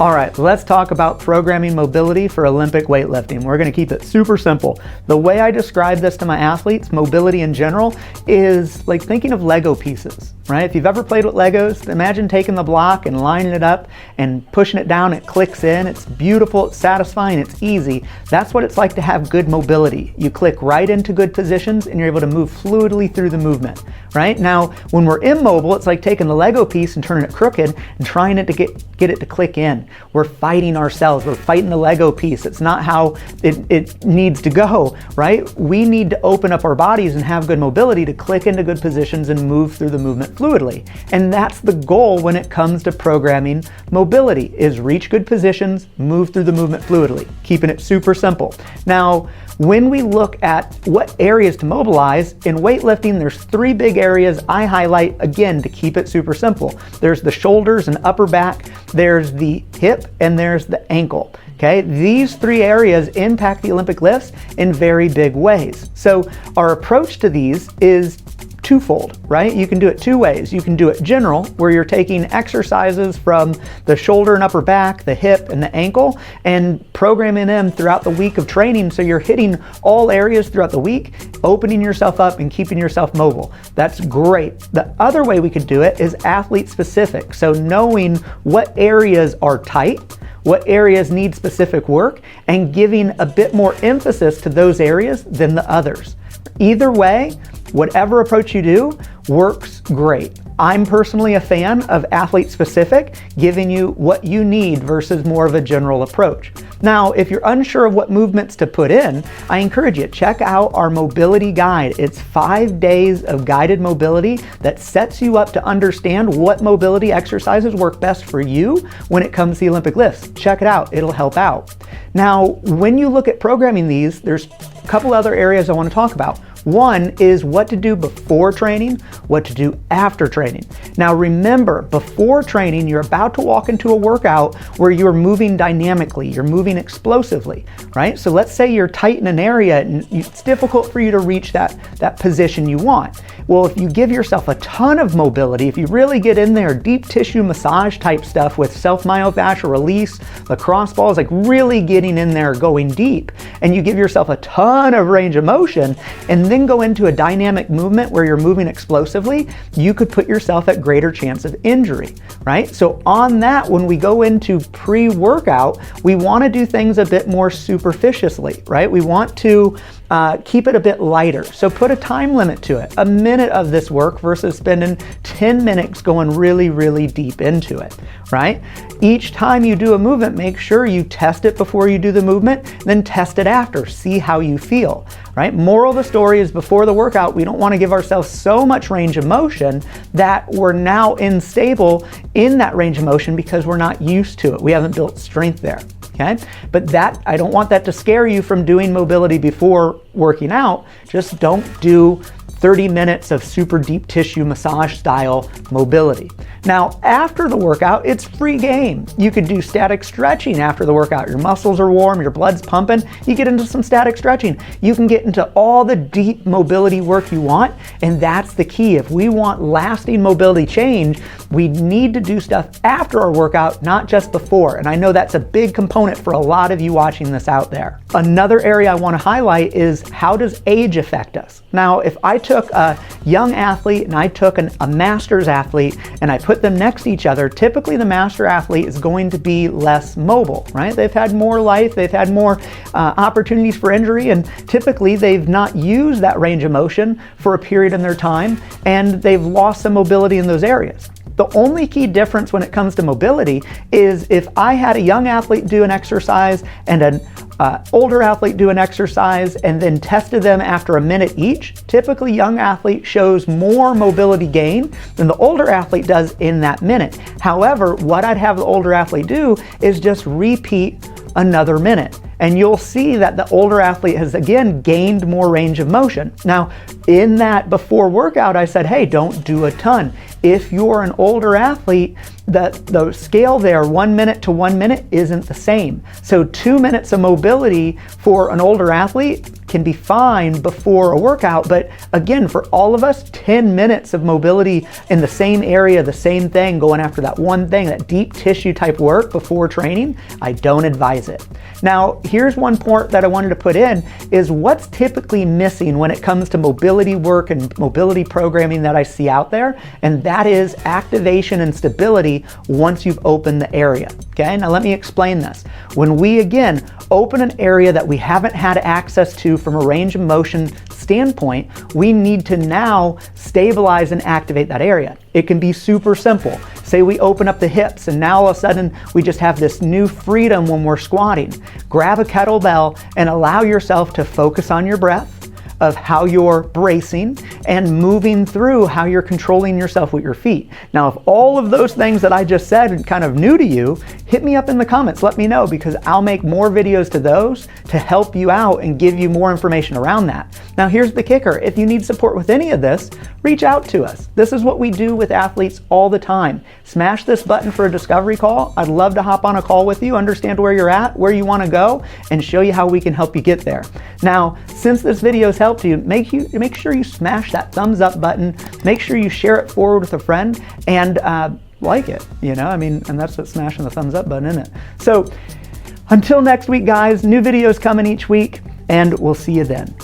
All right, let's talk about programming mobility for Olympic weightlifting. We're going to keep it super simple. The way I describe this to my athletes, mobility in general, is like thinking of Lego pieces, right? If you've ever played with Legos, imagine taking the block and lining it up and pushing it down, it clicks in. It's beautiful, it's satisfying, it's easy. That's what it's like to have good mobility. You click right into good positions and you're able to move fluidly through the movement, right? Now, when we're immobile, it's like taking the Lego piece and turning it crooked and trying to get it to click in. We're fighting ourselves. We're fighting the Lego piece. It's not how it needs to go, right? We need to open up our bodies and have good mobility to click into good positions and move through the movement fluidly. And that's the goal when it comes to programming mobility, is reach good positions, move through the movement fluidly, keeping it super simple. Now, when we look at what areas to mobilize, in weightlifting, there's 3 big areas I highlight, again, to keep it super simple. There's the shoulders and upper back, there's the hip, and there's the ankle. Okay, these 3 areas impact the Olympic lifts in very big ways. So our approach to these is twofold, right? You can do it 2 ways. You can do it general, where you're taking exercises from the shoulder and upper back, the hip and the ankle, and programming them throughout the week of training so you're hitting all areas throughout the week, opening yourself up and keeping yourself mobile. That's great. The other way we could do it is athlete specific. So knowing what areas are tight, what areas need specific work, and giving a bit more emphasis to those areas than the others. Either way, whatever approach you do works great. I'm personally a fan of athlete specific, giving you what you need versus more of a general approach. Now, if you're unsure of what movements to put in, I encourage you, check out our mobility guide. It's 5 days of guided mobility that sets you up to understand what mobility exercises work best for you when it comes to the Olympic lifts. Check it out, it'll help out. Now, when you look at programming these, there's a couple other areas I want to talk about. One is what to do before training, what to do after training. Now remember, before training, you're about to walk into a workout where you're moving dynamically, you're moving explosively, right? So let's say you're tight in an area and it's difficult for you to reach that position you want. Well, if you give yourself a ton of mobility, if you really get in there, deep tissue massage type stuff with self-myofascial release, lacrosse balls, like really getting in there, going deep, and you give yourself a ton of range of motion, and then go into a dynamic movement where you're moving explosively, you could put yourself at greater chance of injury, right? So on that, when we go into pre-workout, we want to do things a bit more superficially, right? We want to keep it a bit lighter. So put a time limit to it, a minute of this work versus spending 10 minutes going really, really deep into it, right? Each time you do a movement, make sure you test it before you do the movement, then test it after, see how you feel, right? Moral of the story is before the workout, we don't want to give ourselves so much range of motion that we're now unstable in that range of motion because we're not used to it. We haven't built strength there. Okay? But I don't want that to scare you from doing mobility before working out. Just don't do 30 minutes of super deep tissue massage style mobility. Now, after the workout, it's free game. You could do static stretching after the workout. Your muscles are warm, your blood's pumping, you get into some static stretching. You can get into all the deep mobility work you want, and that's the key. If we want lasting mobility change, we need to do stuff after our workout, not just before. And I know that's a big component for a lot of you watching this out there. Another area I want to highlight is, how does age affect us? Now, if I took a young athlete and I took a master's athlete and I put them next to each other, typically the master athlete is going to be less mobile, right? They've had more life, they've had more opportunities for injury, and typically they've not used that range of motion for a period in their time, and they've lost some mobility in those areas. The only key difference when it comes to mobility is if I had a young athlete do an exercise and an older athlete do an exercise and then tested them after a minute each, typically young athlete shows more mobility gain than the older athlete does in that minute. However, what I'd have the older athlete do is just repeat another minute. And you'll see that the older athlete has again gained more range of motion. Now, in that before workout, I said, hey, don't do a ton. If you're an older athlete, the scale there, 1 minute to 1 minute, isn't the same. So 2 minutes of mobility for an older athlete can be fine before a workout, but again, for all of us, 10 minutes of mobility in the same area, the same thing, going after that one thing, that deep tissue type work before training, I don't advise it. Now, here's one point that I wanted to put in, is what's typically missing when it comes to mobility work and mobility programming that I see out there, and that is activation and stability once you've opened the area. Okay, now let me explain this. When we, again, open an area that we haven't had access to from a range of motion standpoint, we need to now stabilize and activate that area. It can be super simple. Say we open up the hips and now all of a sudden we just have this new freedom when we're squatting. Grab a kettlebell and allow yourself to focus on your breath, of how you're bracing and moving through how you're controlling yourself with your feet. Now, if all of those things that I just said are kind of new to you, hit me up in the comments, let me know, because I'll make more videos to those to help you out and give you more information around that. Now, here's the kicker. If you need support with any of this, reach out to us. This is what we do with athletes all the time. Smash this button for a discovery call. I'd love to hop on a call with you, understand where you're at, where you want to go, and show you how we can help you get there. Now, since this video has helped you, make sure you smash that thumbs up button, make sure you share it forward with a friend, and like it, you know, I mean, and that's what smashing the thumbs up button, isn't it? So until next week, guys, new videos coming each week, and we'll see you then.